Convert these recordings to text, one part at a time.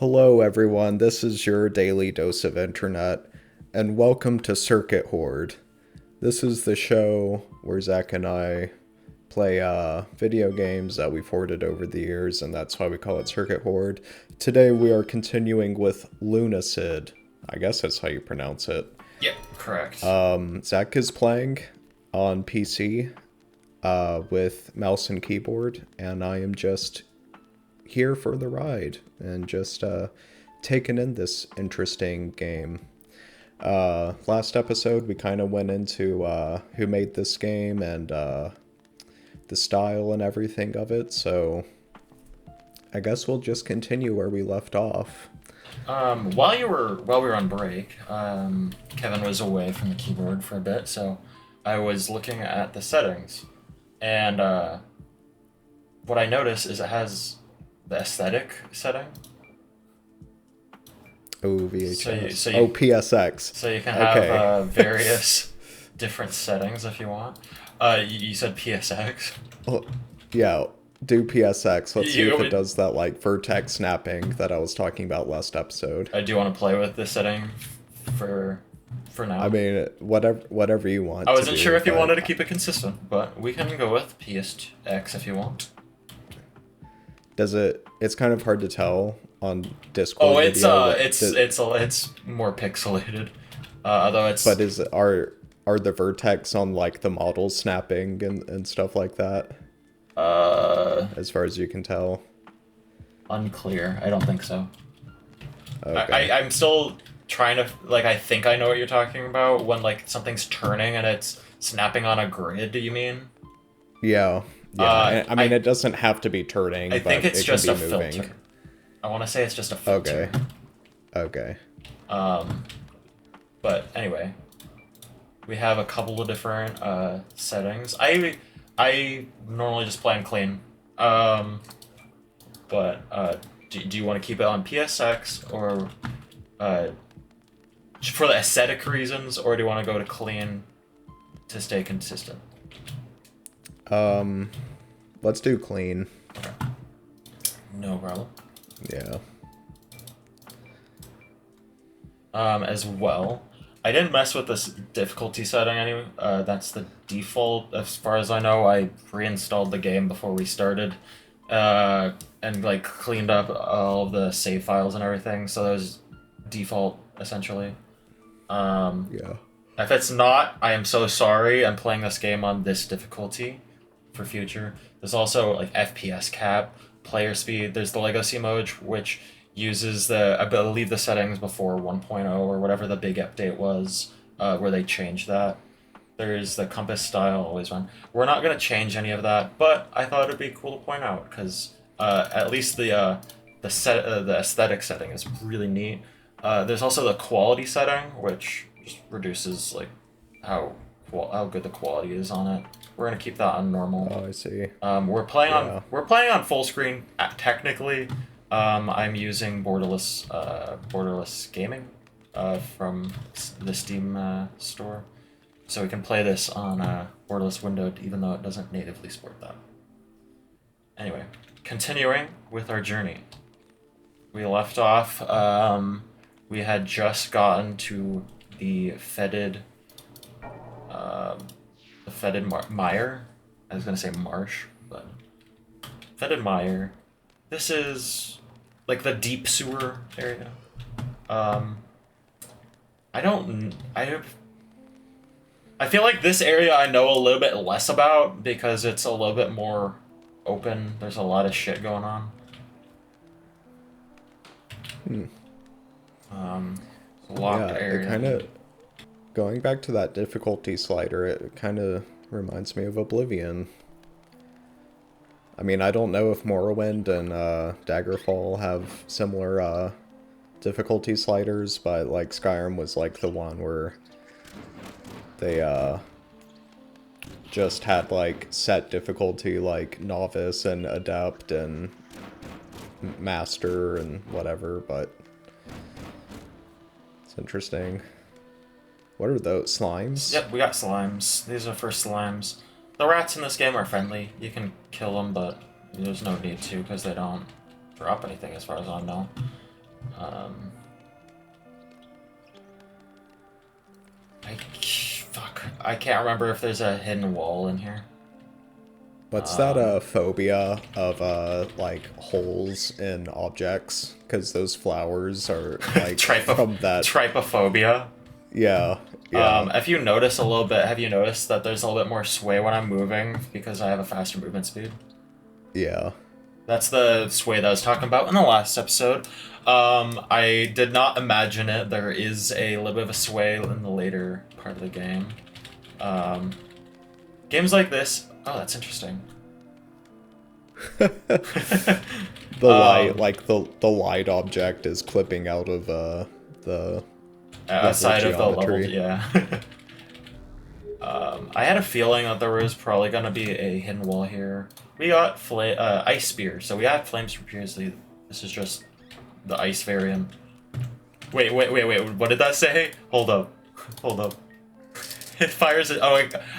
Hello, everyone. This is your daily dose of internet, and welcome to Circuit Horde. This is the show where Zach and I play video games that we've hoarded over the years, and that's why we call it Circuit Horde. Today, we are continuing with Lunacid. I guess that's how you pronounce it. Yep, correct. Zach is playing on PC with mouse and keyboard, and I am just here for the ride and just taking in this interesting game. Last episode, we kind of went into who made this game and the style and everything of it, so I guess we'll just continue where we left off. While we were on break, Kevin was away from the keyboard for a bit, so I was looking at the settings, and what I noticed is it has the aesthetic setting. Oh, VHS. So you, oh, PSX. So you can have various different settings if you want. You said PSX. Oh, yeah, do PSX. Let's see if it does that like vertex snapping that I was talking about last episode. I do want to play with this setting for now. I mean, whatever you want. I wasn't sure if you wanted to keep it consistent, but we can go with PSX if you want. Does it? It's kind of hard to tell on Discord. Oh, it's more pixelated. Although it's. But are the vertex on like the model snapping and stuff like that? As far as you can tell. Unclear. I don't think so. Okay. I'm still trying to I think I know what you're talking about when like something's turning and it's snapping on a grid. Do you mean? Yeah. Yeah, I mean, it doesn't have to be turning. I think it's just a moving. filter. I want to say it's just a filter. Okay. But anyway, we have a couple of different settings. I normally just play on clean. But do you want to keep it on PSX or for the aesthetic reasons, or do you want to go to clean to stay consistent? Let's do clean. Okay. No problem. Yeah. As well, I didn't mess with this difficulty setting anyway. That's the default, as far as I know. I reinstalled the game before we started, and like cleaned up all of the save files and everything. So that was default essentially. Yeah. If it's not, I am so sorry. I'm playing this game on this difficulty for future. There's also like FPS cap, player speed. There's the Legacy mode, which uses I believe the settings before 1.0 or whatever the big update was, where they changed that. There's the compass style, always one. We're not gonna change any of that, but I thought it'd be cool to point out because at least the aesthetic setting is really neat. There's also the quality setting, which just reduces like how good the quality is on it. We're gonna keep that on normal. Oh, I see. We're playing on full screen technically. I'm using borderless gaming from the Steam store, so we can play this on borderless windowed, even though it doesn't natively support that. Anyway, continuing with our journey, we left off. We had just gotten to the fetid mire. I was gonna say marsh, but fetid mire. This is like the deep sewer area. I feel like this area I know a little bit less about because it's a little bit more open. There's a lot of shit going on. Locked area. It kind of, going back to that difficulty slider, it kind of reminds me of Oblivion. I mean, I don't know if Morrowind and Daggerfall have similar difficulty sliders, but like Skyrim was like the one where they just had like set difficulty like novice and adept and master and whatever, but it's interesting. What are those? Slimes? Yep, we got slimes. These are first slimes. The rats in this game are friendly. You can kill them, but there's no need to because they don't drop anything as far as I know. Fuck. I can't remember if there's a hidden wall in here. What's that phobia of like holes in objects? Because those flowers are like from that. Trypophobia. Yeah, yeah. If you notice a little bit, have you noticed that there's a little bit more sway when I'm moving because I have a faster movement speed? Yeah. That's the sway that I was talking about in the last episode. I did not imagine it. There is a little bit of a sway in the later part of the game. Games like this. Oh, that's interesting. The light, like the light object is clipping out of the side of the level. geometry. Yeah. I had a feeling that there was probably gonna be a hidden wall here. We got ice spear, so we had flames previously. This is just the ice variant. Wait. What did that say? Hold up. It fires it. Oh,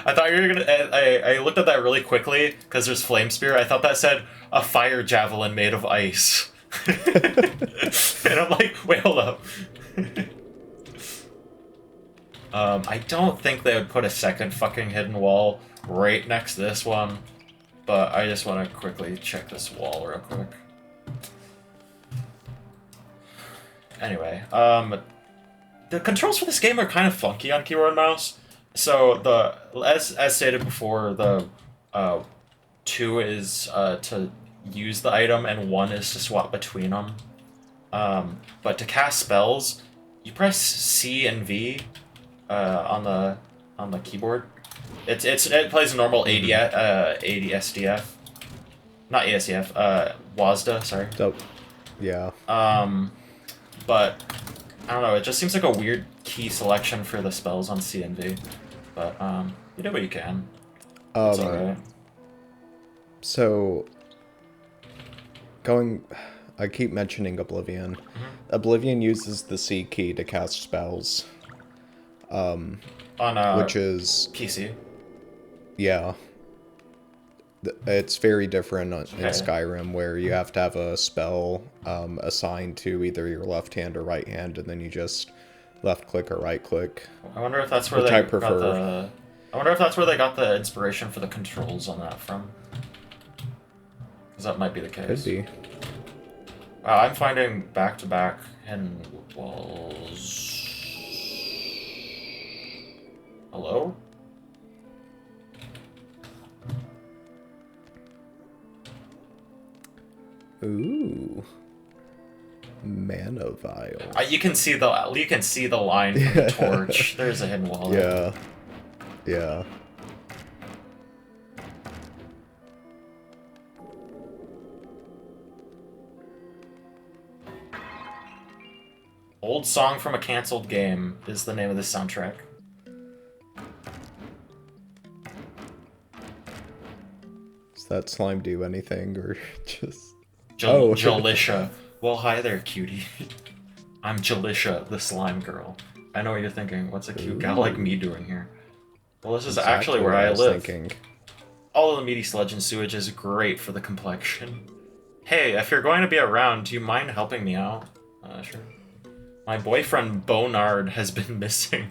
I thought you were gonna. I looked at that really quickly because there's flame spear. I thought that said a fire javelin made of ice. And I'm like, wait, hold up. I don't think they would put a second fucking hidden wall right next to this one, but I just want to quickly check this wall real quick. Anyway, the controls for this game are kind of funky on keyboard and mouse. So as stated before, the 2 is to use the item and 1 is to swap between them. But to cast spells, you press C and V on the keyboard. It plays a normal AD SDF, not ASDF, WASD, sorry. So, yeah. But I don't know. It just seems like a weird key selection for the spells on C and V. But you do what you can. It's alright. So, I keep mentioning Oblivion. Mm-hmm. Oblivion uses the C key to cast spells. On which is PC. Yeah. It's very different in Skyrim, where you have to have a spell assigned to either your left hand or right hand, and then you just left click or right click. I wonder if that's where I wonder if that's where they got the inspiration for the controls on that from. Because that might be the case. Could be. Wow, I'm finding back-to-back hidden walls. Hello? Ooh. Mana vial. You can see the line from the torch. There's a hidden wall there. Yeah. Old Song from a Cancelled Game is the name of the soundtrack. Does that slime do anything, or just... Jalisha. Well, hi there, cutie. I'm Jalisha, the slime girl. I know what you're thinking. What's a cute gal like me doing here? Well, this is actually where I live. All of the meaty sludge and sewage is great for the complexion. Hey, if you're going to be around, do you mind helping me out? Sure. My boyfriend Bonard has been missing.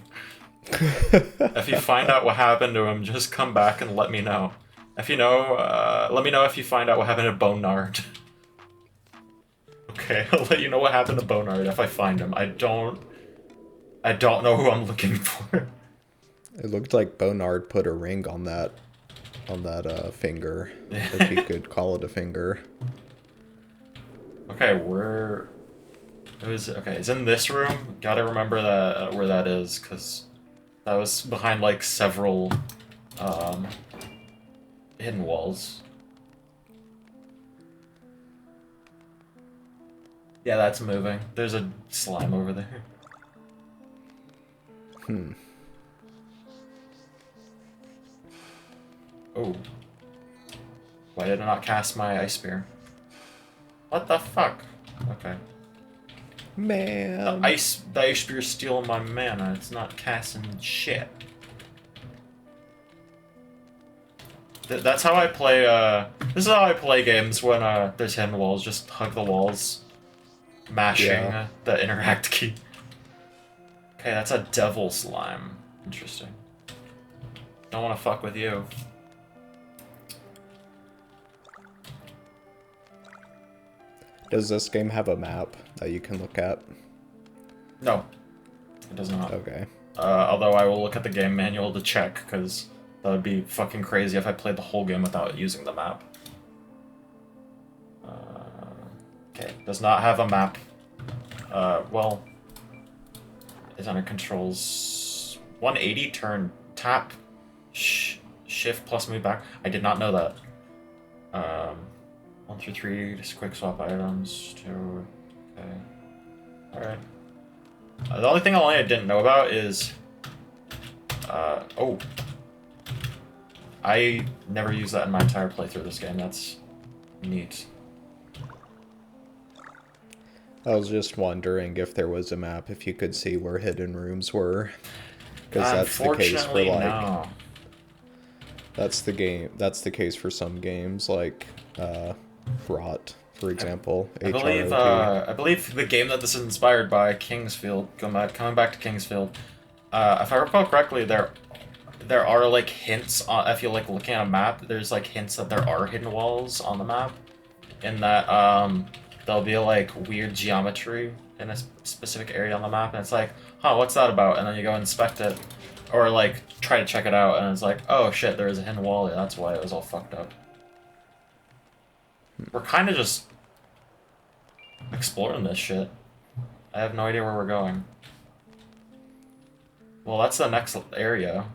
If you find out what happened to him, just come back and let me know. If you know, let me know if you find out what happened to Bonard. Okay, I'll let you know what happened to Bonard if I find him. I don't know who I'm looking for. It looked like Bonard put a ring on that finger. If you could call it a finger. Okay, it's in this room. Gotta remember that where that is, because that was behind like several hidden walls. Yeah, that's moving. There's a slime over there. Oh. Why did I not cast my ice spear? What the fuck? Okay. Man. The ice spear's stealing my mana. It's not casting shit. That's how I play, this is how I play games when, there's hidden walls. Just hug the walls. mashing Yeah. the interact key. Okay, that's a devil slime. Interesting. Don't want to fuck with you. Does this game have a map that you can look at? No, it does not. Okay. Although I will look at the game manual to check, because that would be fucking crazy if I played the whole game without using the map. Okay, does not have a map. Well, it's under controls. 180 turn tap, shift plus move back. I did not know that. 1 through 3, just quick swap items. 2, okay. Alright. The only thing I didn't know about is... oh. I never used that in my entire playthrough of this game. That's neat. I was just wondering if there was a map, if you could see where hidden rooms were. Because that's the case for, like... no. That's the case for some games, like, Rot, for example. I believe the game that this is inspired by, Kingsfield, coming back to Kingsfield, if I recall correctly, there are like hints on, if you're like looking at a map, there's like hints that there are hidden walls on the map, in that there'll be like weird geometry in a specific area on the map, and it's like, huh, what's that about? And then you go inspect it, or like try to check it out, and it's like, oh shit, there is a hidden wall. Yeah, that's why it was all fucked up. We're kind of just exploring this shit. I have no idea where we're going. Well, that's the next area.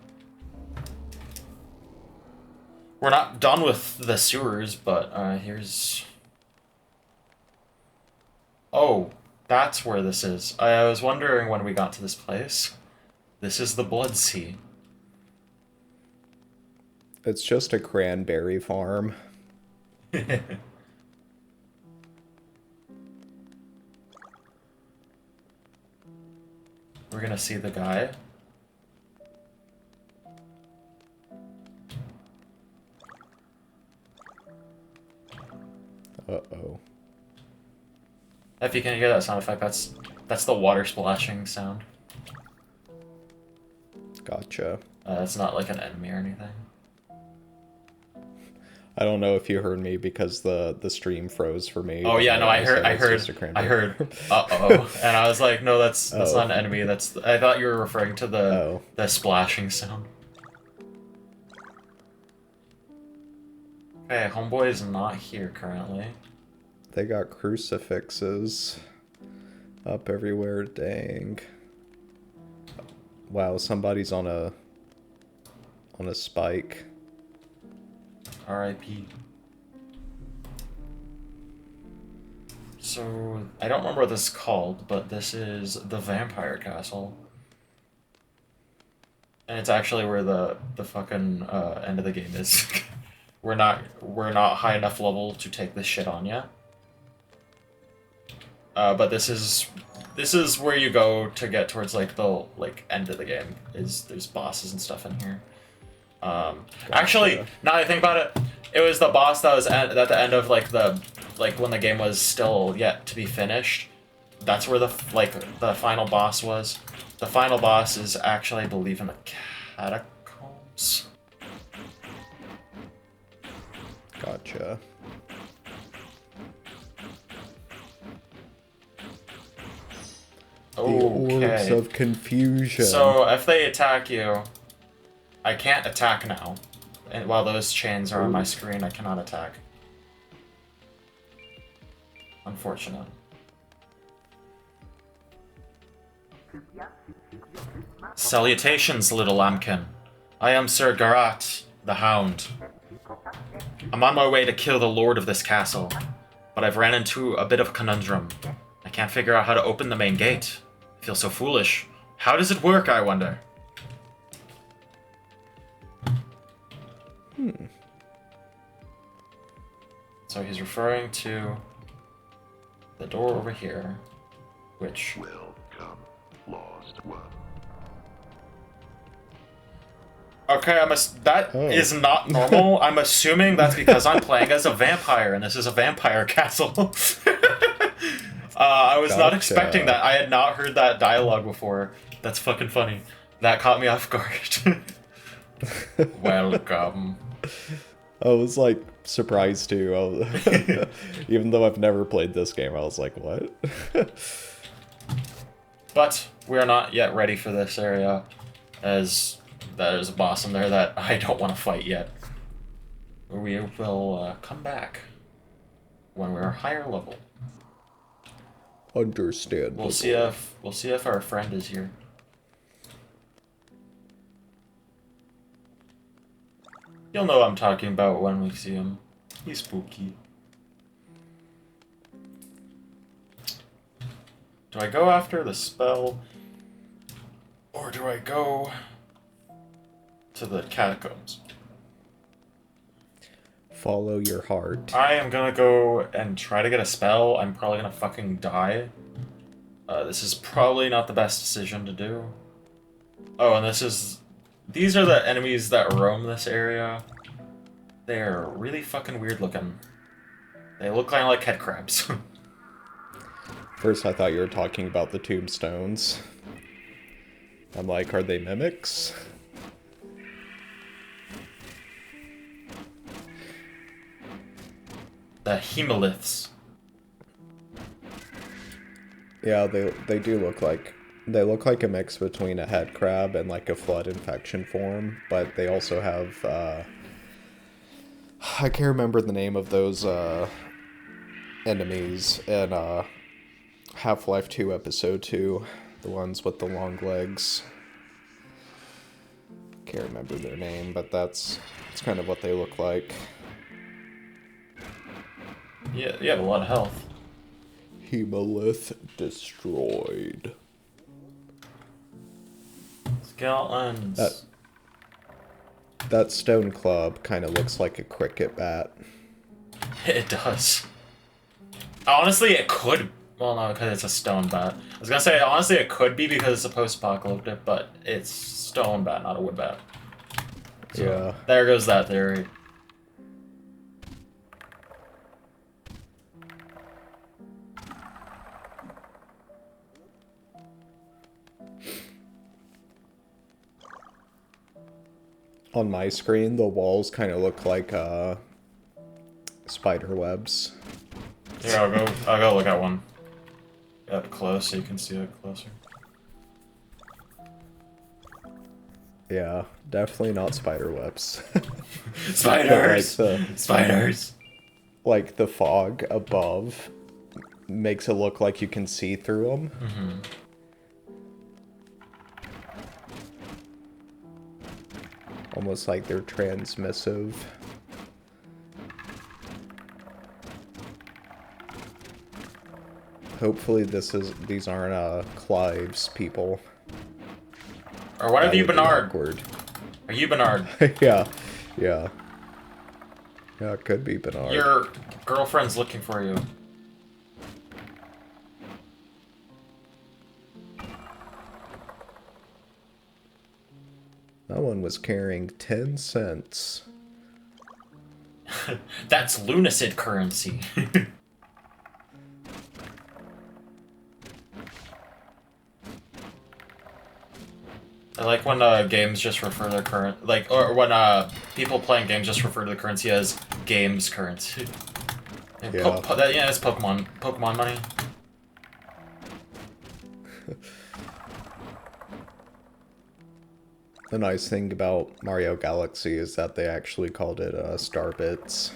We're not done with the sewers, but here's... Oh, that's where this is. I was wondering when we got to this place. This is the Blood Sea. It's just a cranberry farm. We're gonna see the guy. Uh-oh. If you can hear that sound effect, that's the water splashing sound. Gotcha. It's not like an enemy or anything. I don't know if you heard me because the stream froze for me. Oh yeah, no, I heard. Uh-oh. And I was like, no, that's not an enemy. I thought you were referring to the splashing sound. Okay, homeboy is not here currently. They got crucifixes up everywhere. Dang. Wow, somebody's on a spike. R.I.P. So, I don't remember what this is called, but this is the Vampire Castle. And it's actually where the fucking end of the game is. We're not high enough level to take this shit on yet. But this is where you go to get towards like the end of the game. There's bosses and stuff in here. Actually, now that I think about it, it was the boss that was at the end of when the game was still yet to be finished. That's where the final boss was. The final boss is actually, I believe, in the catacombs. Gotcha. Okay. The orbs of confusion. So if they attack you, I can't attack now. And while those chains are on my screen, I cannot attack. Unfortunate. Salutations, little lambkin. I am Sir Garat, the Hound. I'm on my way to kill the lord of this castle, but I've ran into a bit of a conundrum. I can't figure out how to open the main gate. I feel so foolish. How does it work, I wonder? So he's referring to the door over here, which... Welcome, lost one. Okay, that is not normal. I'm assuming that's because I'm playing as a vampire, and this is a vampire castle. I was not Gotcha. expecting that. I had not heard that dialogue before. That's fucking funny. That caught me off guard. Welcome. I was like surprised too. Even though I've never played this game, I was like, what? But we are not yet ready for this area, as there's a boss in there that I don't want to fight yet. We will come back when we're higher level. Understandable. We'll see if our friend is here. You'll know what I'm talking about when we see him. He's spooky. Do I go after the spell, or do I go to the catacombs? Follow your heart. I am gonna go and try to get a spell. I'm probably gonna fucking die. This is probably not the best decision to do. Oh, and these are the enemies that roam this area. They're really fucking weird looking. They look kind of like head crabs. First, I thought you were talking about the tombstones. I'm like, are they mimics? The Hemaliths. Yeah, they do look like... They look like a mix between a head crab and like a flood infection form, but they also have, I can't remember the name of those, enemies in, Half-Life 2 Episode 2. The ones with the long legs. Can't remember their name, but that's kind of what they look like. Yeah, you have a lot of health. Hemalith destroyed. Skeletons. That stone club kind of looks like a cricket bat. It does. Honestly, it could. Well, no, because it's a stone bat. I was gonna say, honestly, it could be because it's a post-apocalyptic, but it's stone bat, not a wood bat. So, Yeah. there goes that theory. On my screen, the walls kind of look like spider webs. Here, I'll go look at one up close so you can see it closer. Yeah, definitely not spider webs. Spiders! Like Spiders! like the fog above makes it look like you can see through them. Mm-hmm. Almost like they're transmissive. Hopefully these aren't Clive's people. Or one of That you, would be Bernard. awkward. Are you Bernard? Yeah. Yeah, it could be Bernard. Your girlfriend's looking for you. That one was carrying 10 cents. That's Lunacid currency. I like when games just refer to or when people playing games just refer to the currency as games currency. Yeah. Yeah, it's Pokemon money. The nice thing about Mario Galaxy is that they actually called it Star Bits.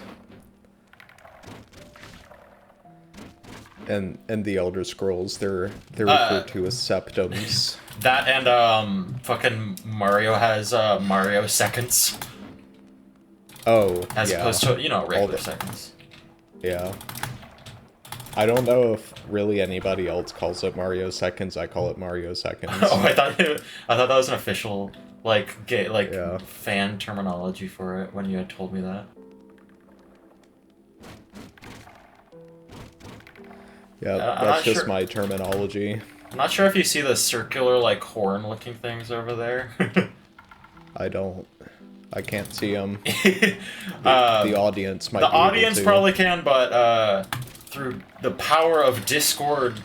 And in the Elder Scrolls, they're referred to as septums. That and fucking Mario has Mario seconds. Oh, As yeah. opposed to, regular the- seconds. Yeah. I don't know if really anybody else calls it Mario Seconds. I call it Mario Seconds. Oh, I thought that was an official Yeah. fan terminology for it when you had told me that. Yeah, I'm that's not just sure. my terminology. I'm not sure if you see the circular horn-looking things over there. I don't. I can't see them. The The audience might. the be able audience to. probably can, but through the power of Discord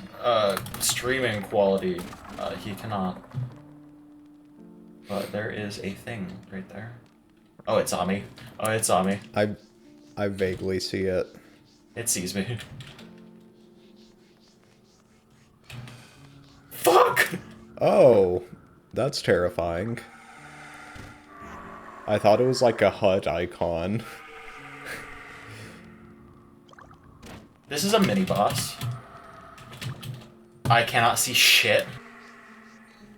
streaming quality, he cannot. But there is a thing right there. Oh, it saw me. Oh, it saw me. I vaguely see it. It sees me. Fuck! Oh, that's terrifying. I thought it was like a HUD icon. This is a mini boss. I cannot see shit.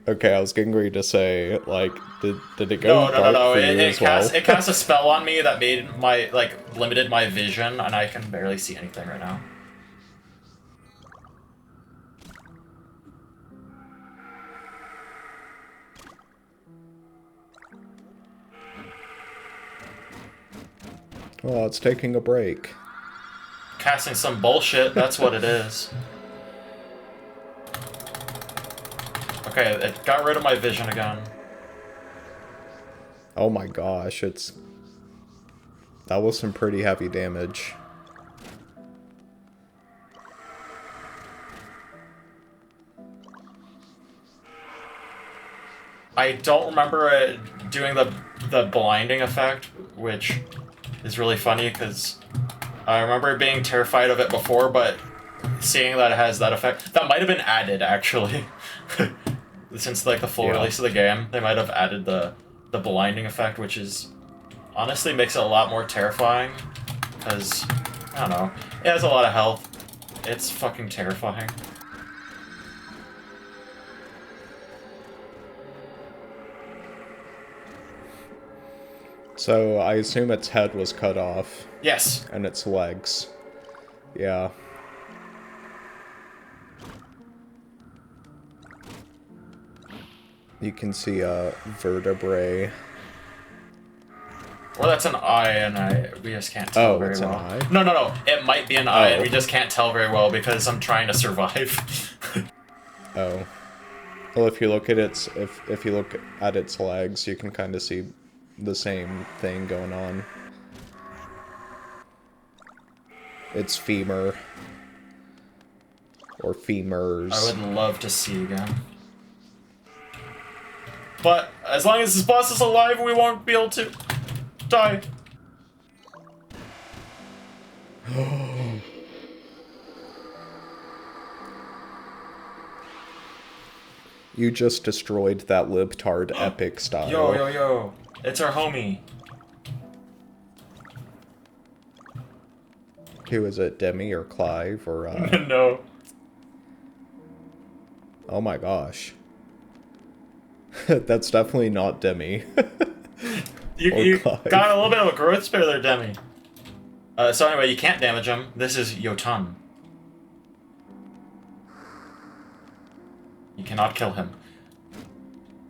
Okay, I was getting ready to say, like, did it go dark No. for you as well? It cast a spell on me that made my, like, limited my vision, and I can barely see anything right now. Well, it's taking a break. Casting some bullshit, that's what it is. Okay, it got rid of my vision again. Oh my gosh, that was some pretty heavy damage. I don't remember it doing the blinding effect, which is really funny because I remember being terrified of it before, but seeing that it has that effect, that might have been added actually. Since like the full release of the game, they might have added the blinding effect, which is honestly makes it a lot more terrifying because I don't know, it has a lot of health. It's fucking terrifying. So, I assume its head was cut off. Yes. And its legs. Yeah. You can see a vertebrae. Or that's an eye, and we just can't tell very it's well. an eye? No. It might be an eye, and we just can't tell very well because I'm trying to survive. Oh. Well, if you look at if you look at its legs, you can kind of see the same thing going on. It's femur. Or femurs. I would love to see again. But as long as this boss is alive, we won't be able to die. You just destroyed that libtard epic style. Yo. It's our homie. Who is it, Demi or Clive or No. Oh my gosh. That's definitely not Demi. You Clive. got a little bit of a growth spare there, Demi. So anyway, you can't damage him. This is Yotan. You cannot kill him.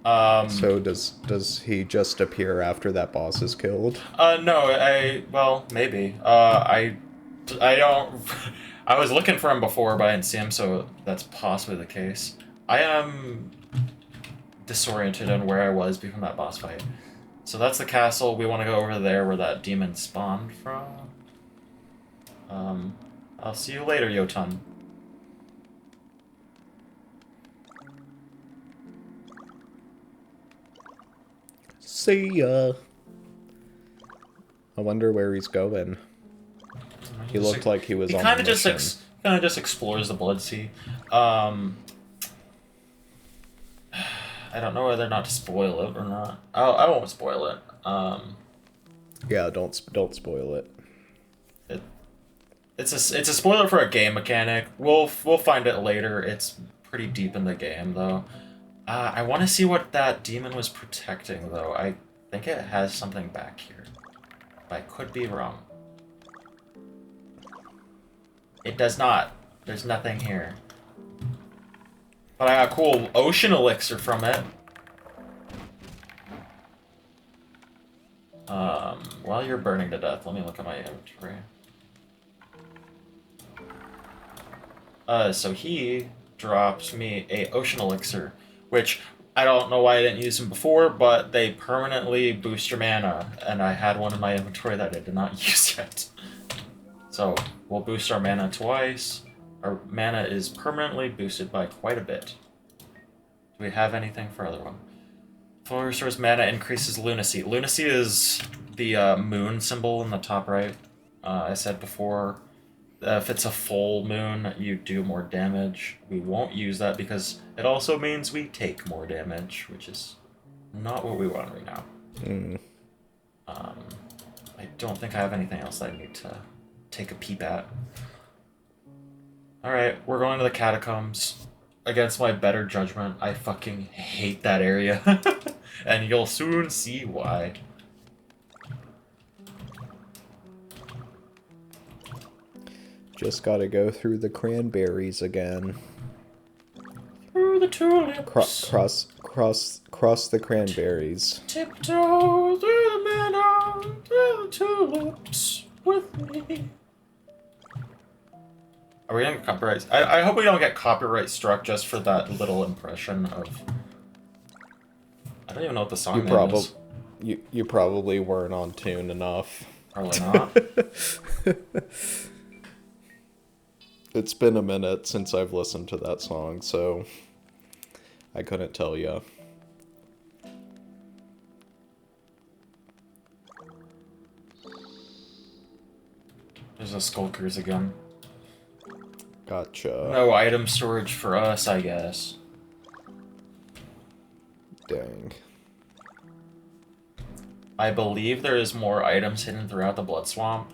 So does he just appear after that boss is killed? No, well, maybe. I don't... I was looking for him before, but I didn't see him, so that's possibly the case. I am disoriented on where I was before that boss fight. So that's the castle. We want to go over there where that demon spawned from. I'll see you later, Yotan. See ya. I wonder where he's going. He looked like he was on the mission. Kind of just explores the Blood Sea. I don't know whether or not to spoil it or not. I won't spoil it. Yeah, don't spoil it. It's a spoiler for a game mechanic. We'll find it later. It's pretty deep in the game though. I want to see what that demon was protecting though. I think it has something back here. I could be wrong. It does not. There's nothing here. But I got a cool ocean elixir from it. While you're burning to death, let me look at my inventory. So he dropped me a ocean elixir, which I don't know why I didn't use them before, but they permanently boost your mana, and I had one in my inventory that I did not use yet. So we'll boost our mana twice. Our mana is permanently boosted by quite a bit. Do we have anything for other one? Full restores mana increases Lunacid. Lunacid is the moon symbol in the top right. I said before, if it's a full moon, you do more damage. We won't use that because it also means we take more damage, which is not what we want right now. I don't think I have anything else that I need to take a peep at. Alright, we're going to the catacombs. Against my better judgment, I fucking hate that area. And you'll soon see why. Just gotta go through the cranberries again. Through the tulips. Cross the cranberries. Tiptoe through the meadow, through the tulips with me. Are we gonna get copyright? I hope we don't get copyright struck just for that little impression of... I don't even know what the song name is. You probably weren't on tune enough. Probably not. It's been a minute since I've listened to that song, so I couldn't tell you. There's the Skulkers again. Gotcha. No item storage for us, I guess. Dang. I believe there is more items hidden throughout the Blood Swamp,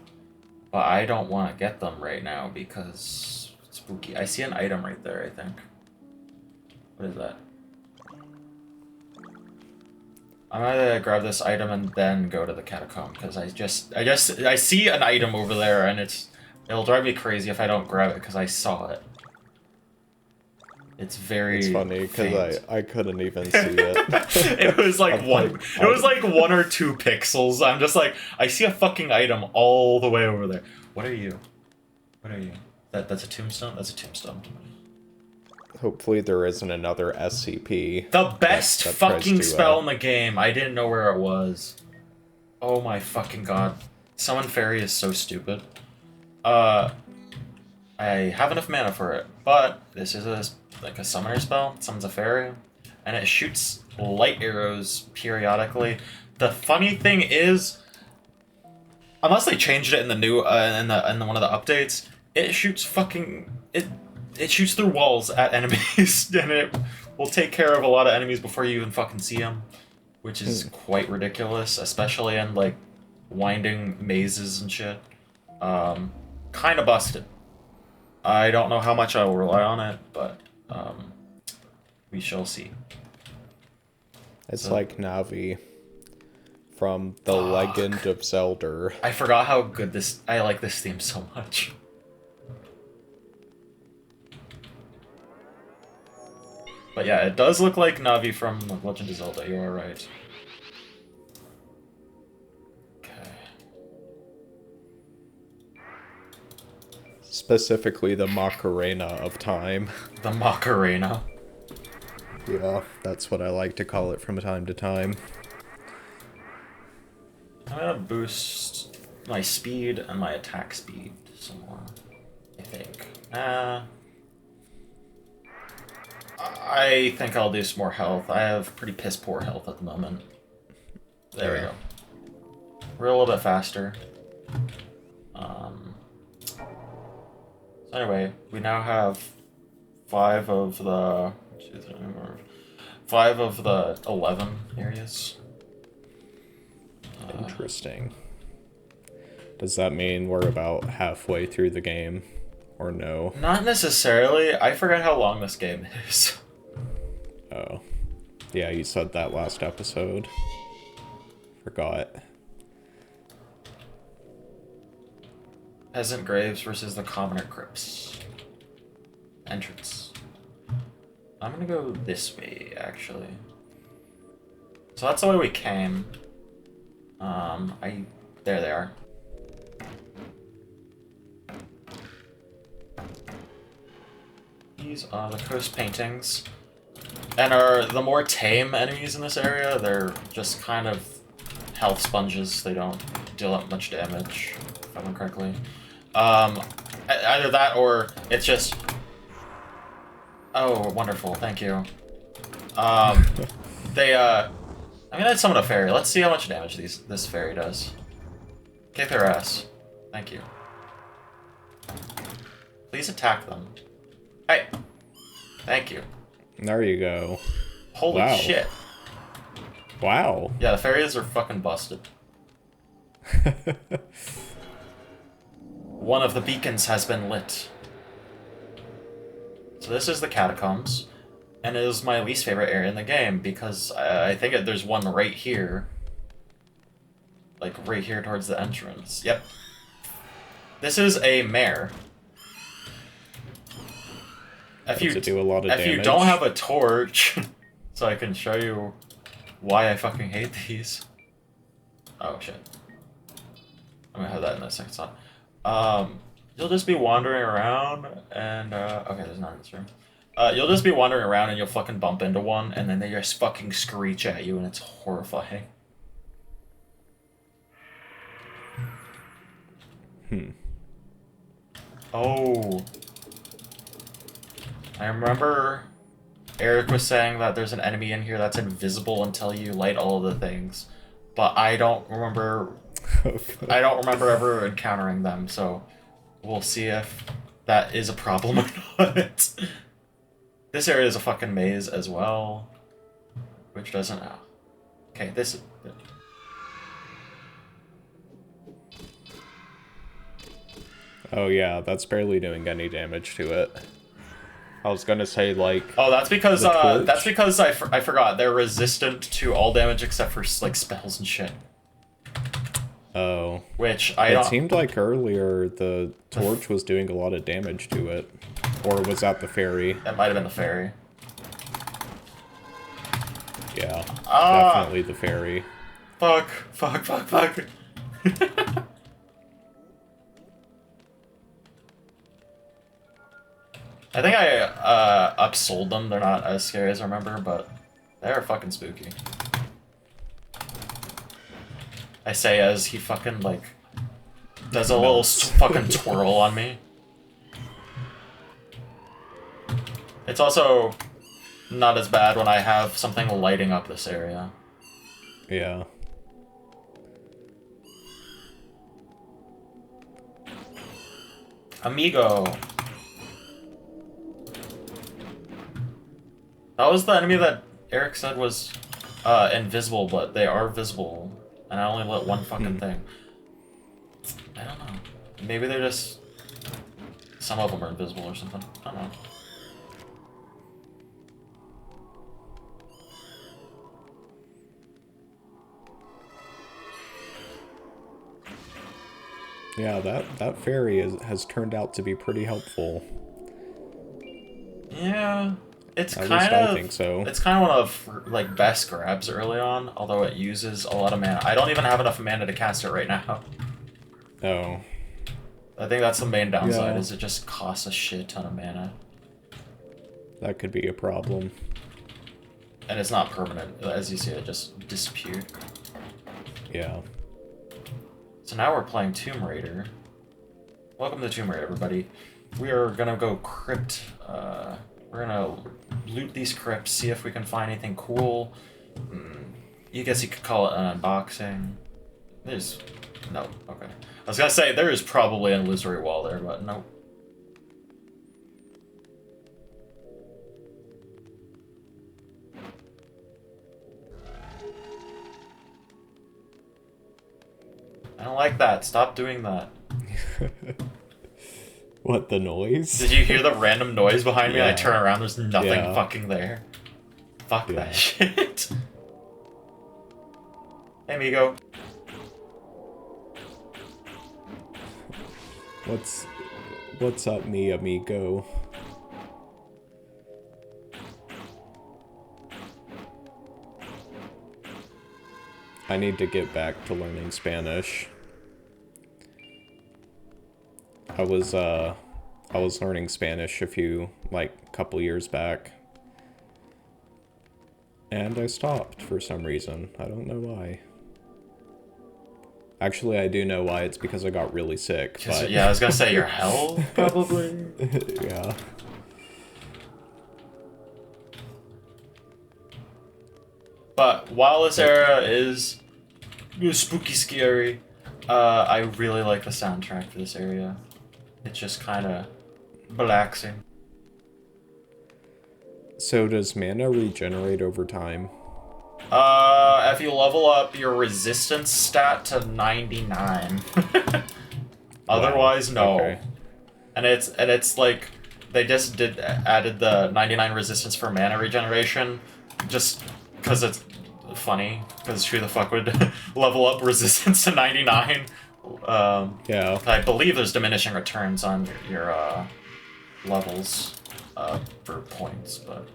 but I don't want to get them right now because it's spooky. I see an item right there, I think. What is that? I'm gonna grab this item and then go to the catacomb because I see an item over there and it'll drive me crazy if I don't grab it because I saw it. It's very. It's funny because I couldn't even see it. It was like it was like 1 or 2 pixels. I'm just like, I see a fucking item all the way over there. What are you? What are you? That's a tombstone. That's a tombstone. Hopefully there isn't another SCP. The best that fucking tries to, spell in the game. I didn't know where it was. Oh my fucking god. Summon Fairy is so stupid. I have enough mana for it, but this is like a summoner spell. It summons a fairy, and it shoots light arrows periodically. The funny thing is, unless they changed it in the new in one of the updates, it shoots fucking it shoots through walls at enemies, and it will take care of a lot of enemies before you even fucking see them, which is quite ridiculous, especially in like winding mazes and shit. Kind of busted. I don't know how much I will rely on it, but we shall see. It's like Navi from The Legend of Zelda. I forgot how good I like this theme so much. But yeah, it does look like Navi from Legend of Zelda, you are right. Okay. Specifically the Macarena of time. The Macarena. Yeah, that's what I like to call it from time to time. I'm gonna boost my speed and my attack speed some more, I think. I think I'll do some more health. I have pretty piss poor health at the moment. There we go. We're a little bit faster. So anyway, we now have 5 of the 11 areas. Interesting. Does that mean we're about halfway through the game? Or no? Not necessarily. I forgot how long this game is. Oh. Yeah, you said that last episode. Forgot. Peasant graves versus the commoner crypts. Entrance. I'm gonna go this way, actually. So that's the way we came. There they are. These are the coast paintings. And are the more tame enemies in this area. They're just kind of health sponges. They don't deal up much damage, if I remember correctly. Either that or it's just... Oh, wonderful, thank you. They, I'm gonna summon a fairy. Let's see how much damage this fairy does. Kick their ass. Thank you. Please attack them. Hey! Thank you. There you go. Holy Wow. shit. Wow. Yeah, the fairies are fucking busted. One of the beacons has been lit. So this is the catacombs, and it is my least favorite area in the game because I think there's one right here. Like right here towards the entrance. Yep. This is a mare. If you do a lot of if you damage? don't have a torch, so I can show you why I fucking hate these. Oh shit. I'm gonna have that in a second slot. You'll just be wandering around and okay, there's none in this room. You'll just be wandering around and you'll fucking bump into one and then they just fucking screech at you and it's horrifying. Oh. I remember Eric was saying that there's an enemy in here that's invisible until you light all of the things. But I don't remember ever encountering them, so we'll see if that is a problem or not. This area is a fucking maze as well. Which doesn't... Okay, this is... Oh yeah, that's barely doing any damage to it. I was gonna say, like... Oh, that's because torch? I forgot. They're resistant to all damage except for, like, spells and shit. Oh. Which I It don't... seemed like earlier the torch was doing a lot of damage to it. Or was that the fairy? That might have been the fairy. Yeah, Ah! definitely the fairy. Fuck. I think I upsold them. They're not as scary as I remember, but they're fucking spooky. I say as he fucking, like, does a little fucking twirl on me. It's also not as bad when I have something lighting up this area. Yeah. Amigo. That was the enemy that Eric said was invisible, but they are visible. And I only lit one fucking thing. I don't know. Maybe they're just... Some of them are invisible or something. I don't know. Yeah, that fairy has turned out to be pretty helpful. Yeah, it's At kind least of. I think so. It's kind of one of like best grabs early on, although it uses a lot of mana. I don't even have enough mana to cast it right now. Oh. I think that's the main downside. Yeah. Is it just costs a shit ton of mana, That could be a problem. and it's not permanent. As you see, it just disappeared. Yeah. So now we're playing Tomb Raider. Welcome to Tomb Raider, everybody. We are gonna go crypt. We're gonna loot these crypts, see if we can find anything cool. You guess you could call it an unboxing. There's... No, okay. I was gonna say, there is probably an illusory wall there, but no. I don't like that. Stop doing that. What, the noise? Did you hear the random noise behind me? Yeah. I turn around, there's nothing Yeah. fucking there. Fuck Yeah. that shit. Hey, amigo. What's up, me amigo? I need to get back to learning Spanish. I was learning Spanish couple years back. And I stopped for some reason. I don't know why. Actually, I do know why. It's because I got really sick. But... Yeah, I was gonna say your health, probably. Yeah. But while this era is spooky scary, I really like the soundtrack for this area. It's just kind of relaxing. So does mana regenerate over time? If you level up your resistance stat to 99. Otherwise, no. Okay. And it's like they just added the 99 resistance for mana regeneration, just because it's funny. Because who the fuck would level up resistance to 99? Yeah. I believe there's diminishing returns on your levels for points, but.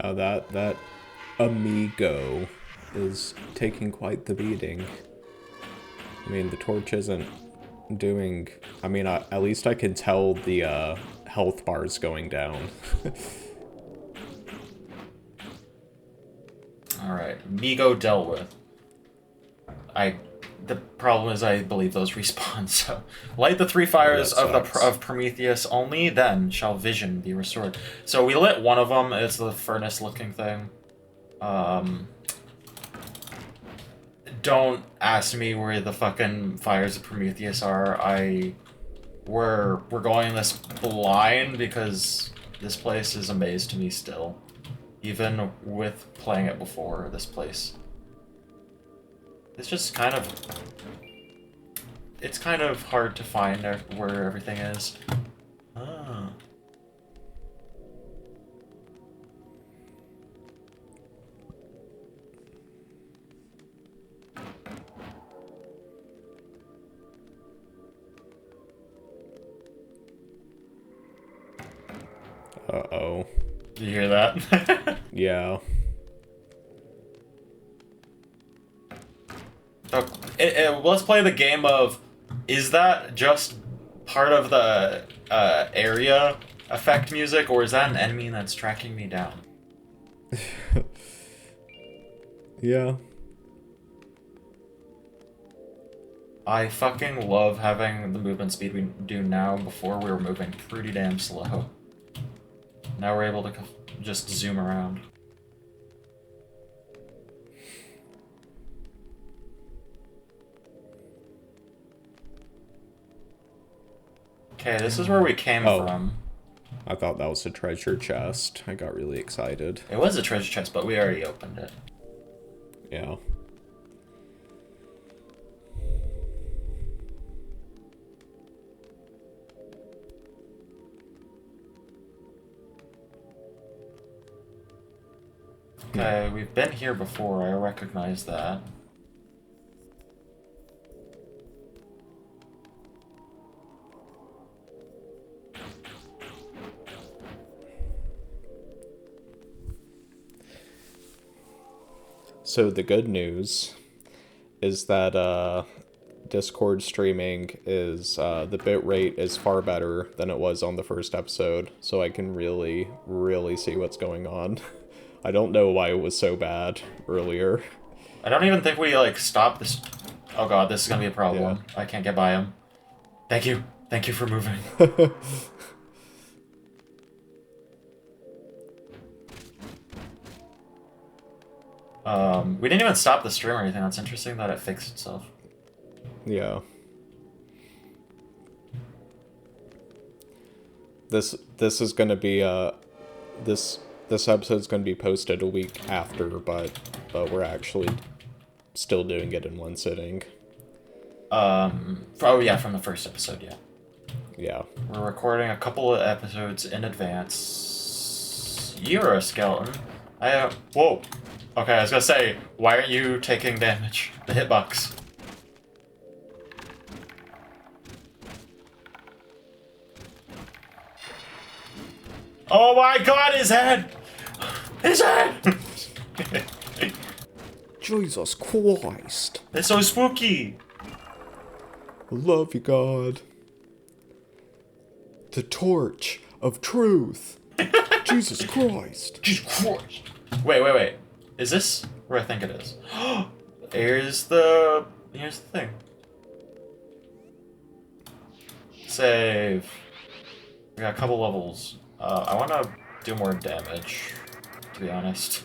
Yeah, that amigo is taking quite the beating. I mean, the torch isn't doing... I mean, at least I can tell the health bar's going down. Alright, Migo dealt with. The problem is I believe those respawn, so... Light the 3 fires of Prometheus, only then shall vision be restored. So we lit one of them, it's the furnace-looking thing. Don't ask me where the fucking fires of Prometheus are. We're going this blind because this place is a maze to me still. Even with playing it before, this place. It's just kind of... It's kind of hard to find where everything is. Ah. Uh-oh. Did you hear that? Yeah. Let's play the game of, is that just part of the area effect music, or is that an enemy that's tracking me down? Yeah. I fucking love having the movement speed we do now. Before we were moving pretty damn slow. Now we're able to just zoom around. Okay, this is where we came from. I thought that was a treasure chest. I got really excited. It was a treasure chest, but we already opened it. Yeah. Okay, we've been here before. I recognize that. So the good news is that Discord streaming is the bitrate is far better than it was on the first episode, so I can really see what's going on. I don't know why it was so bad earlier. I don't even think we like stopped this. Oh god, this is gonna be a problem. Yeah. I can't get by him. Thank you for moving. We didn't even stop the stream or anything. That's interesting that it fixed itself. Yeah. This is gonna be this episode's gonna be posted a week after, but we're actually still doing it in one sitting. Oh yeah, from the first episode, yeah. Yeah. We're recording a couple of episodes in advance. You're a skeleton. Whoa. Okay, I was gonna say, why aren't you taking damage? The hitbox. Oh my god, his head! His head! Jesus Christ. It's so spooky. I love you, God. The torch of truth. Jesus Christ. Jesus Christ. Wait. Is this where I think it is? Here's the thing. Save. We got a couple levels. I want to do more damage, to be honest.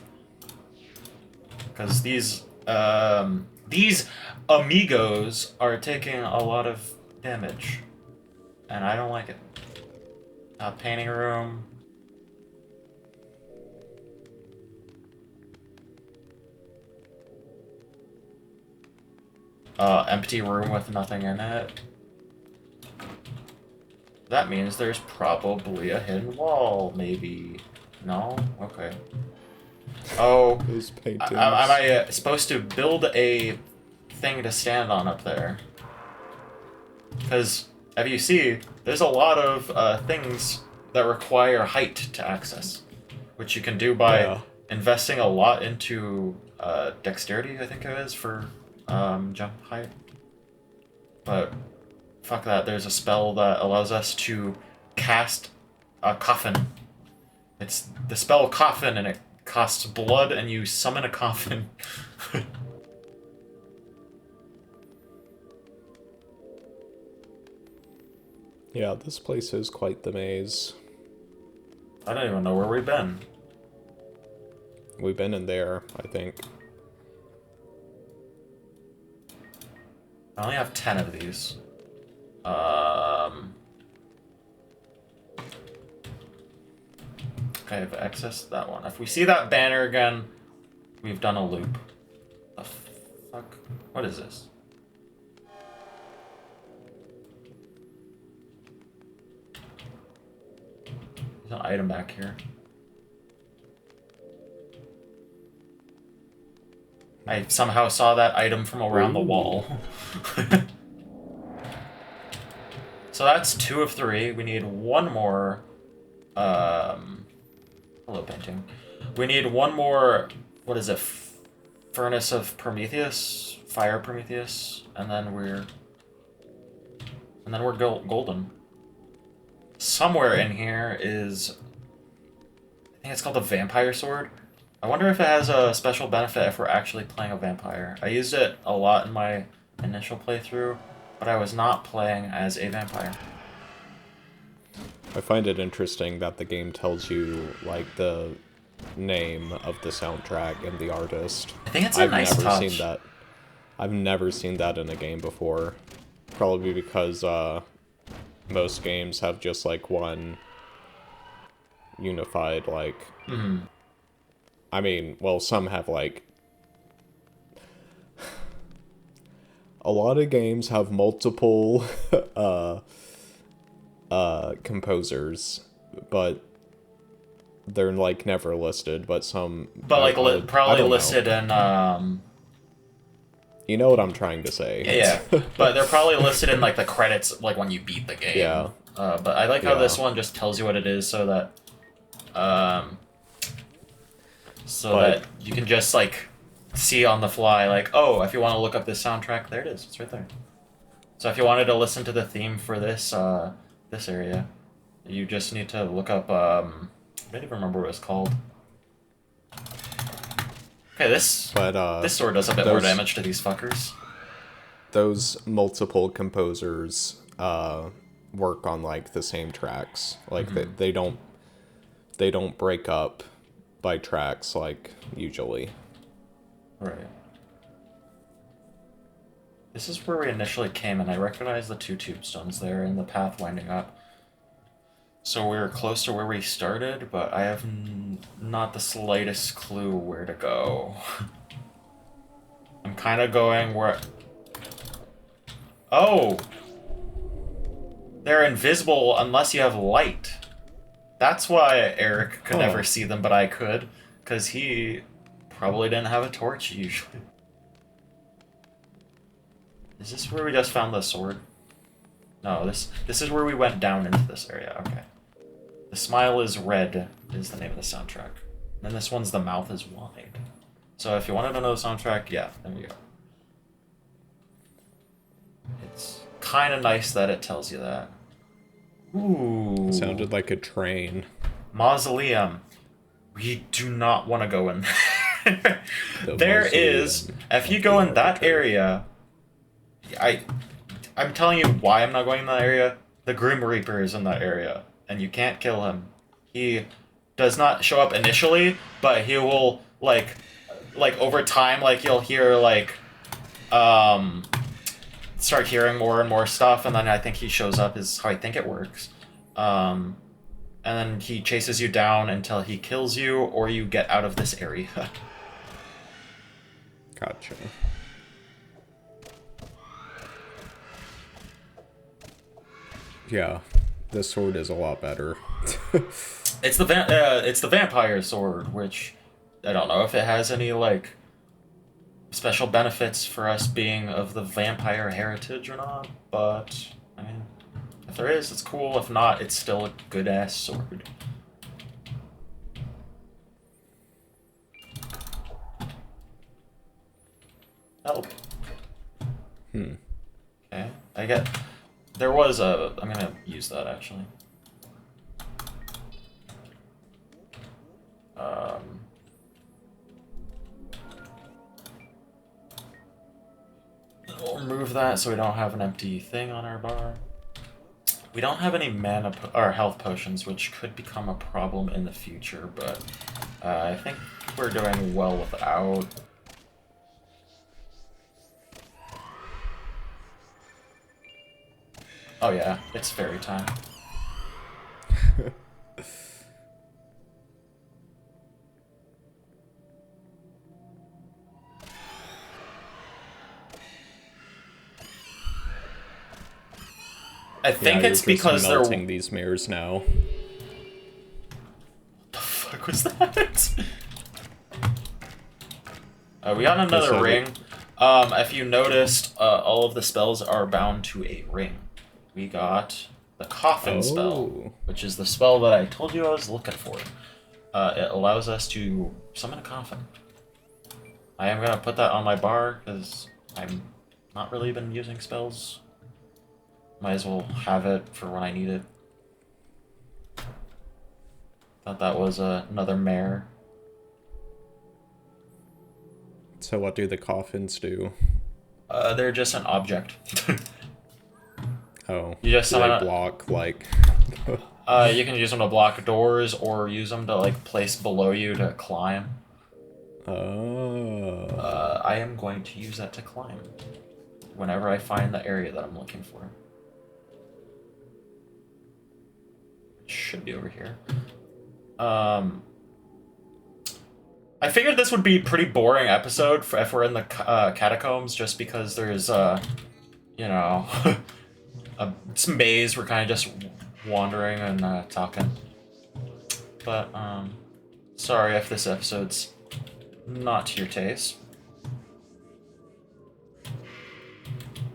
Because these amigos are taking a lot of damage. And I don't like it. Painting room. Empty room with nothing in it. That means there's probably a hidden wall, maybe. No? Okay. Oh, Those paintings. am I supposed to build a thing to stand on up there? Because, as you see, there's a lot of things that require height to access, which you can do by investing a lot into dexterity, I think it is, for jump height. But fuck that, there's a spell that allows us to cast a coffin. It's the spell coffin, and it costs blood, and you summon a coffin. Yeah, this place is quite the maze. I don't even know where we've been. We've been in there, I think. I only have 10 of these. Okay, I've accessed that one. If we see that banner again, we've done a loop. The fuck? What is this? There's an item back here. I somehow saw that item from around the wall. So that's 2 of 3. We need one more. Hello, painting. We need one more. What is it? Furnace of Prometheus, Fire Prometheus, and then we're golden. Somewhere in here is. I think it's called the Vampire Sword. I wonder if it has a special benefit if we're actually playing a vampire. I used it a lot in my initial playthrough, but I was not playing as a vampire. I find it interesting that the game tells you, like, the name of the soundtrack and the artist. I think it's a nice touch. I've never seen that in a game before. Probably because, most games have just, like, one unified, like... Mm-hmm. I mean, well, some have, like... A lot of games have multiple, composers, but they're, like, never listed, but some... But, like, probably listed in, You know what I'm trying to say. Yeah, but they're probably listed in, like, the credits, like, when you beat the game. Yeah. But I like how this one just tells you what it is so that, that you can just, like, see on the fly, like, oh, if you want to look up this soundtrack, there it is. It's right there. So if you wanted to listen to the theme for this, this area, you just need to look up, I don't even remember what it's called. Okay, this sword does a bit more damage to these fuckers. Those multiple composers work on, like, the same tracks. Like, they don't break up by tracks, like, usually. Right. This is where we initially came, and I recognize the 2 tombstones there and the path winding up. So we're close to where we started, but I have not the slightest clue where to go. I'm kind of going where... Oh! They're invisible unless you have light. That's why Eric could never see them, but I could, because he probably didn't have a torch usually. Is this where we just found the sword? No, this is where we went down into this area. Okay. The Smile is Red is the name of the soundtrack. And this one's The Mouth is Wide. So if you wanted to know the soundtrack, yeah, there you go. It's kind of nice that it tells you that. Ooh. It sounded like a train. Mausoleum. We do not want to go in. The There is, mausoleum if you of go the in that Arbiter. area, I'm telling you why I'm not going in that area. The Grim Reaper is in that area, and you can't kill him. He does not show up initially, but he will like over time, like you'll hear start hearing more and more stuff, and then I think he shows up is how I think it works. And then he chases you down until he kills you, or you get out of this area. Gotcha. Yeah, this sword is a lot better. It's the vampire sword, which I don't know if it has any like special benefits for us being of the vampire heritage or not, but I mean, if there is, it's cool. If not, it's still a good ass sword. Help. Okay, there was I'm gonna use that actually. We'll remove that so we don't have an empty thing on our bar. We don't have any mana or health potions, which could become a problem in the future, but I think we're doing well without. Oh yeah, it's fairy time. I think Yeah, it's you're just because they're. melting these mirrors now. The fuck was that? We got another So ring. If you noticed, all of the spells are bound to a ring. We got the coffin spell, which is the spell that I told you I was looking for. It allows us to summon a coffin. I am gonna put that on my bar because I'm not really been using spells. Might as well have it for when I need it. Thought that was another mare. So what do the coffins do? They're just an object. Oh, You just do they summon block like? You can use them to block doors or use them to like place below you to climb. Oh. I am going to use that to climb whenever I find the area that I'm looking for. It should be over here. I figured this would be a pretty boring episode if we're in the catacombs, just because there's you know, some maze. We're kind of just wandering and talking. But sorry if this episode's not to your taste.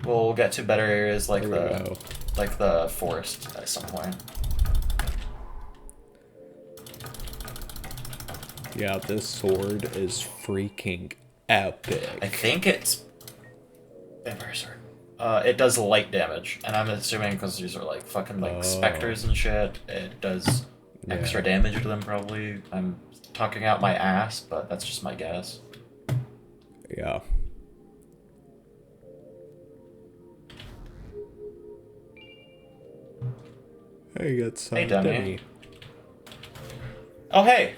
We'll get to better areas like the forest at some point. Yeah, this sword is freaking epic. I think it's vampire sword. It does light damage, and I'm assuming because these are like fucking like specters and shit, it does extra damage to them probably. I'm talking out my ass, but that's just my guess. Yeah. Hey, it's Hey, Demi. Demi. Oh, hey!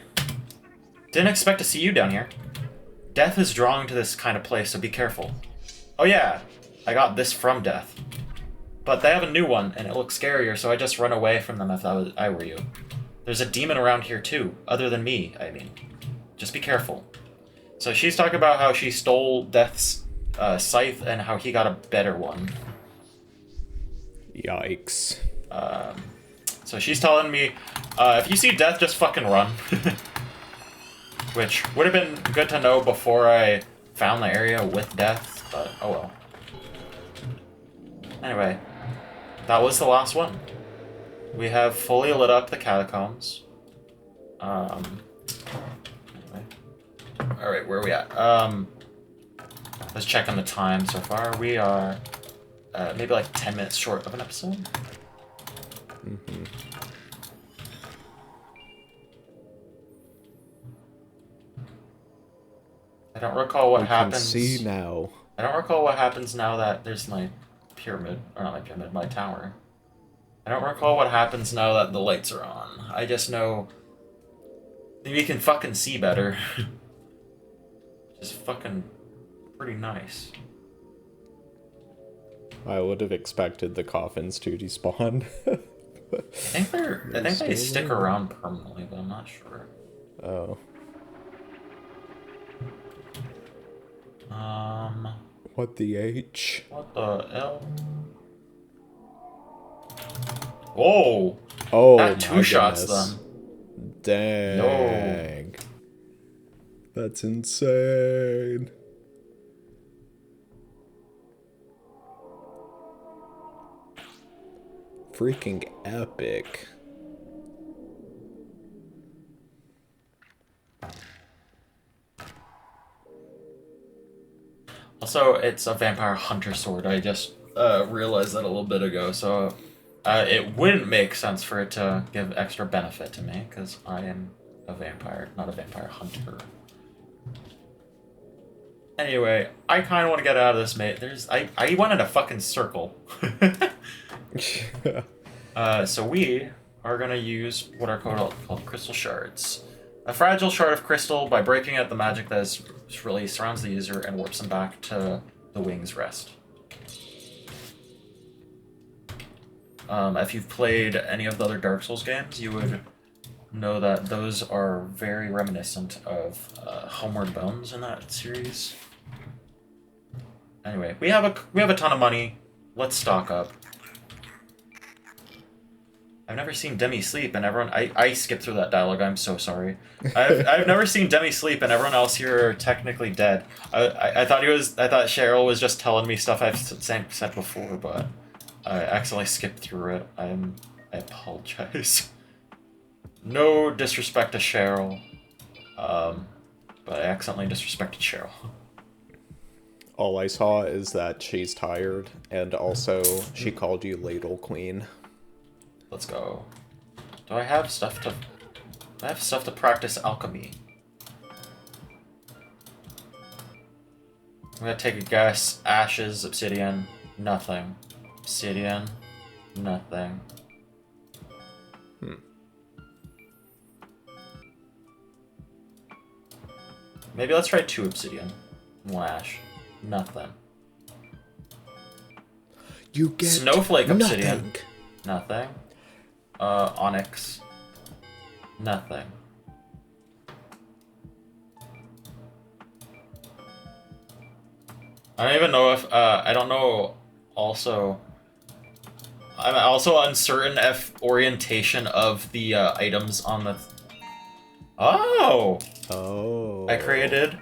Didn't expect to see you down here. Death is drawing to this kind of place, so be careful. Oh yeah, I got this from Death. But they have a new one, and it looks scarier, so I just run away from them if I were you. There's a demon around here too, other than me, I mean. Just be careful. So she's talking about how she stole Death's scythe and how he got a better one. Yikes. So she's telling me, if you see Death, just fucking run. Which would have been good to know before I found the area with Death, but oh well. Anyway, that was the last one. We have fully lit up the catacombs. Anyway. All right, where are we at? Let's check on the time so far. We are maybe like 10 minutes short of an episode. Mm-hmm. I don't recall what We happens. can see now. I don't recall what happens now that there's my pyramid, or not my pyramid, my tower. I don't recall what happens now that the lights are on. I just know we can fucking see better. Just fucking pretty nice. I would have expected the coffins to despawn. I think they stick around permanently, but I'm not sure. Oh. What the H? What the L? Whoa! Oh, That my two shots goodness. them. Dang. That's insane. Freaking epic. Also, it's a vampire hunter sword. I just realized that a little bit ago, so it wouldn't make sense for it to give extra benefit to me, because I am a vampire, not a vampire hunter. Anyway, I kind of want to get out of this, mate. I wanted a fucking circle. So we are going to use what are called crystal shards. A fragile shard of crystal, by breaking out the magic that is really surrounds the user and warps them back to the wing's rest. If you've played any of the other Dark Souls games, you would know that those are very reminiscent of Homeward Bones in that series. Anyway, we have a ton of money. Let's stock up. I've never seen Demi sleep, and everyone. I skipped through that dialogue. I'm so sorry. I've never seen Demi sleep, and everyone else here are technically dead. I thought Cheryl was just telling me stuff I've said before, but I accidentally skipped through it. I apologize. No disrespect to Cheryl, but I accidentally disrespected Cheryl. All I saw is that she's tired, and also she called you Ladle Queen. Let's go. Do I have stuff to... I have stuff to practice alchemy. I'm gonna take a guess. Ashes, obsidian, nothing. Obsidian, nothing. Maybe let's try 2 obsidian. 1 ash. Nothing. You get Snowflake obsidian. nothing. Nothing. Onyx. Nothing. I don't even know if, I don't know, also, I'm also uncertain if orientation of the, items on the, oh! Oh. I created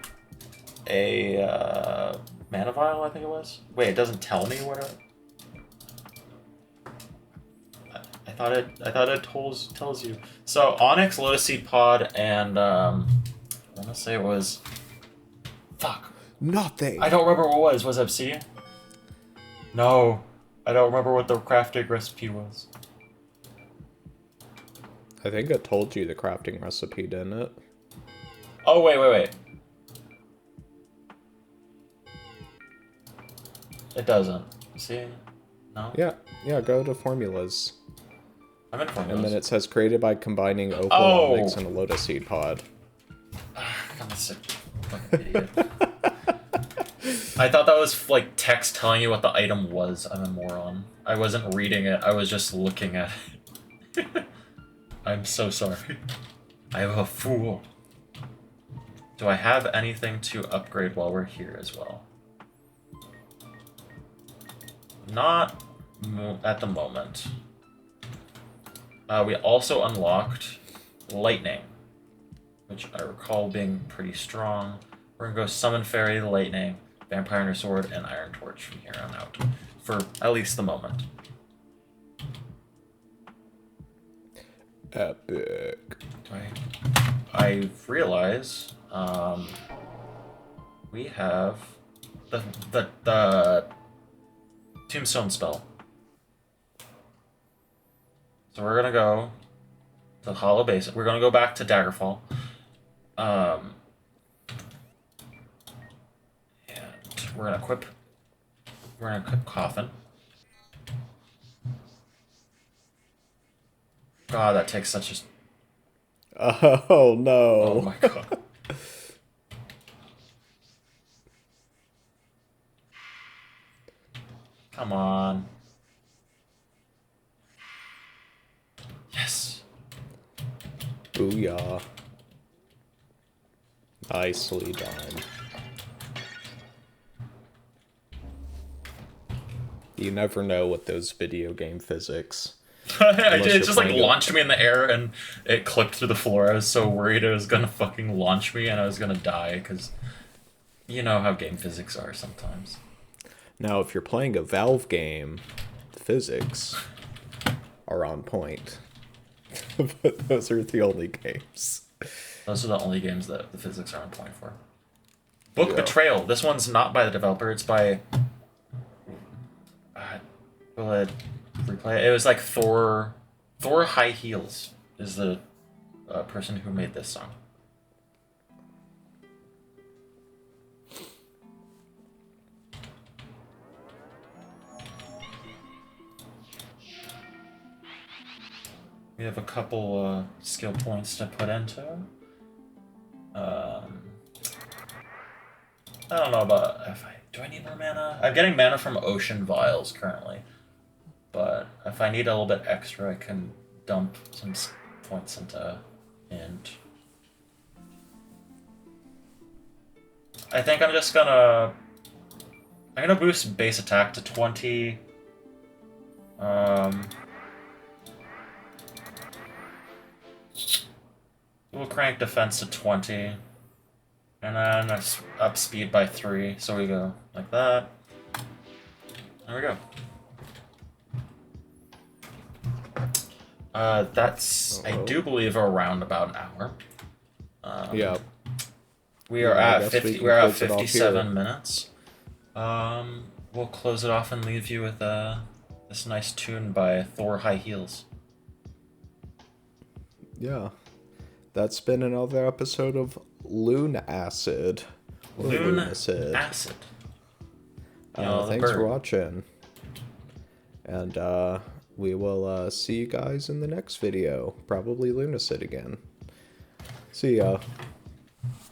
a, mana vial, I think it was. Wait, it doesn't tell me what it... I thought it tells you. So Onyx, Lotus Seed Pod, and I want to say it was. Fuck. Nothing. I don't remember what it was. Was it obsidian? No, I don't remember what the crafting recipe was. I think it told you the crafting recipe, didn't it? Oh wait. It doesn't. See? No. Yeah. Go to formulas. I'm in formulas. And then it says created by combining opal, onyx, and a lotus seed pod. I'm a sick fucking idiot. I thought that was like text telling you what the item was. I'm a moron. I wasn't reading it. I was just looking at it. I'm so sorry. I'm a fool. Do I have anything to upgrade while we're here as well? Not at the moment. We also unlocked Lightning, which I recall being pretty strong. We're gonna go Summon Fairy, Lightning, Vampire Hunter Sword, and Iron Torch from here on out, for at least the moment. Epic. I realize We have the tombstone spell. So we're gonna go to Hollow Base. We're gonna go back to Daggerfall. And we're gonna equip. We're gonna equip Coffin. God, that takes such a. Oh no. Oh my god. Come on. Yes. Booyah. Nicely done. You never know with those video game physics. I did. It you're just like playing it. launched me in the air and it clipped through the floor. I was so worried it was gonna fucking launch me and I was gonna die because you know how game physics are sometimes. Now, if you're playing a Valve game, the physics are on point. But those are the only games. Those are the only games that the physics are on point for. Book Yeah. Betrayal. This one's not by the developer. It's by. Will it replay it? It was like Thor. Thor High Heels is the person who made this song. We have a couple skill points to put into. I don't know about if I do. I need more mana. I'm getting mana from Ocean Vials currently, but if I need a little bit extra, I can dump some points into Int. I think I'm just gonna. I'm gonna boost base attack to 20. We'll crank defense to 20. And then up speed by 3. So we go like that. There we go. That's, I do believe, around about an hour. Yeah. We are I at guess 50. we can We're at close it off 57 here. minutes. We'll close it off and leave you with this nice tune by Thor High Heels. Yeah. That's been another episode of Lunacid. Or Lunacid. Acid. You know, the Thanks for bird. watching. And we will see you guys in the next video. Probably Lunacid again. See ya.